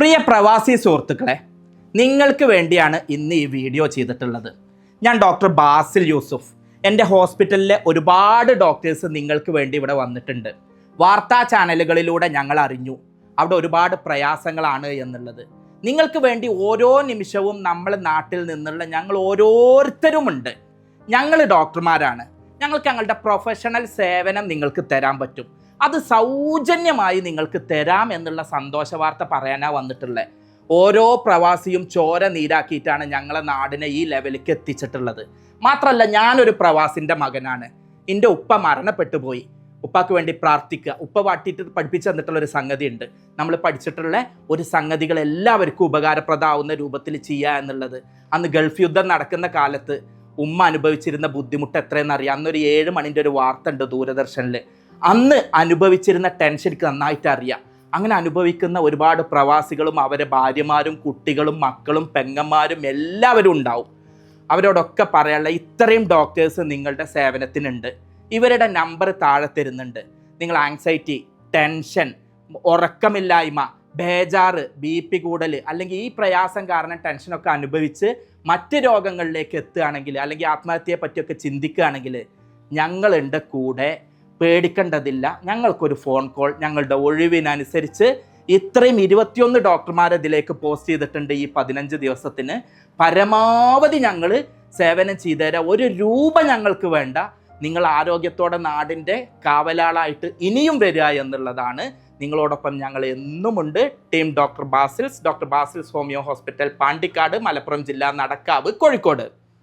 പ്രിയ പ്രവാസി സുഹൃത്തുക്കളെ, നിങ്ങൾക്ക് വേണ്ടിയാണ് ഇന്ന് ഈ വീഡിയോ ചെയ്തിട്ടുള്ളത്. ഞാൻ ഡോക്ടർ ബാസിൽ യൂസുഫ്. എൻ്റെ ഹോസ്പിറ്റലിലെ ഒരുപാട് ഡോക്ടേഴ്സ് നിങ്ങൾക്ക് വേണ്ടി ഇവിടെ വന്നിട്ടുണ്ട്. വാർത്താ ചാനലുകളിലൂടെ ഞങ്ങൾ അറിഞ്ഞു അവിടെ ഒരുപാട് പ്രയാസങ്ങളാണ് എന്നുള്ളത്. നിങ്ങൾക്ക് വേണ്ടി ഓരോ നിമിഷവും നമ്മൾ നാട്ടിൽ നിന്നുള്ള ഞങ്ങൾ ഓരോരുത്തരുമുണ്ട്. ഞങ്ങൾ ഡോക്ടർമാരാണ്. ഞങ്ങൾക്ക് ഞങ്ങളുടെ പ്രൊഫഷണൽ സേവനം നിങ്ങൾക്ക് തരാൻ പറ്റും. അത് സൗജന്യമായി നിങ്ങൾക്ക് തരാം എന്നുള്ള സന്തോഷ വാർത്ത പറയാനാണ് വന്നിട്ടുള്ളത്. ഓരോ പ്രവാസിയും ചോര നീരാക്കിയിട്ടാണ് ഞങ്ങളെ നാടിനെ ഈ ലെവലിലേക്ക് എത്തിച്ചിട്ടുള്ളത്. മാത്രമല്ല, ഞാനൊരു പ്രവാസിൻ്റെ മകനാണ്. എൻ്റെ ഉപ്പ മരണപ്പെട്ടു പോയി. ഉപ്പാക്ക് വേണ്ടി പ്രാർത്ഥിക്കുക. ഉപ്പ വാട്ടിയിട്ട് പഠിപ്പിച്ചു തന്നിട്ടുള്ള ഒരു സംഗതി ഉണ്ട്. നമ്മൾ പഠിച്ചിട്ടുള്ള ഒരു സംഗതികൾ എല്ലാവർക്കും ഉപകാരപ്രദമാവുന്ന രൂപത്തിൽ ചെയ്യുക എന്നുള്ളത്. അന്ന് ഗൾഫ് യുദ്ധം നടക്കുന്ന കാലത്ത് ഉമ്മ അനുഭവിച്ചിരുന്ന ബുദ്ധിമുട്ട് എത്രയെന്നറിയാം. അന്നൊരു 7 മണിൻ്റെ ഒരു വാർത്ത ഉണ്ട് ദൂരദർശനിൽ. അന്ന് അനുഭവിച്ചിരുന്ന ടെൻഷൻ എനിക്ക് നന്നായിട്ട് അറിയാം. അങ്ങനെ അനുഭവിക്കുന്ന ഒരുപാട് പ്രവാസികളും അവരെ ഭാര്യമാരും കുട്ടികളും മക്കളും പെങ്ങന്മാരും എല്ലാവരും ഉണ്ടാവും. അവരോടൊക്കെ പറയാനുള്ള ഇത്രയും ഡോക്ടേഴ്സ് നിങ്ങളുടെ സേവനത്തിനുണ്ട്. ഇവരുടെ നമ്പർ താഴെ തരുന്നുണ്ട്. നിങ്ങൾ ആങ്സൈറ്റി, ടെൻഷൻ, ഉറക്കമില്ലായ്മ, ബേജാറ്, BP കൂടൽ, അല്ലെങ്കിൽ ഈ പ്രയാസം കാരണം ടെൻഷനൊക്കെ അനുഭവിച്ച് മറ്റ് രോഗങ്ങളിലേക്ക് എത്തുകയാണെങ്കിൽ, അല്ലെങ്കിൽ ആത്മഹത്യയെ പറ്റിയൊക്കെ ചിന്തിക്കുകയാണെങ്കിൽ ഞങ്ങളുണ്ട് കൂടെ. പേടിക്കേണ്ടതില്ല. ഞങ്ങൾക്കൊരു ഫോൺ കോൾ, ഞങ്ങളുടെ ഒഴിവിനനുസരിച്ച് ഇത്രയും 21 ഡോക്ടർമാരെ ഇതിലേക്ക് പോസ്റ്റ് ചെയ്തിട്ടുണ്ട്. ഈ 15 ദിവസത്തിന് പരമാവധി ഞങ്ങൾ സേവനം ചെയ്തു തരാം. 1 രൂപ ഞങ്ങൾക്ക് വേണ്ട. നിങ്ങൾ ആരോഗ്യത്തോടെ നാടിൻ്റെ കാവലാളായിട്ട് ഇനിയും വരിക എന്നുള്ളതാണ്. നിങ്ങളോടൊപ്പം ഞങ്ങൾ എന്നുമുണ്ട്. Team doctor Basil's homeo hospital, Pandikkad, Malappuram ജില്ല, നടക്കാവ്, കോഴിക്കോട്.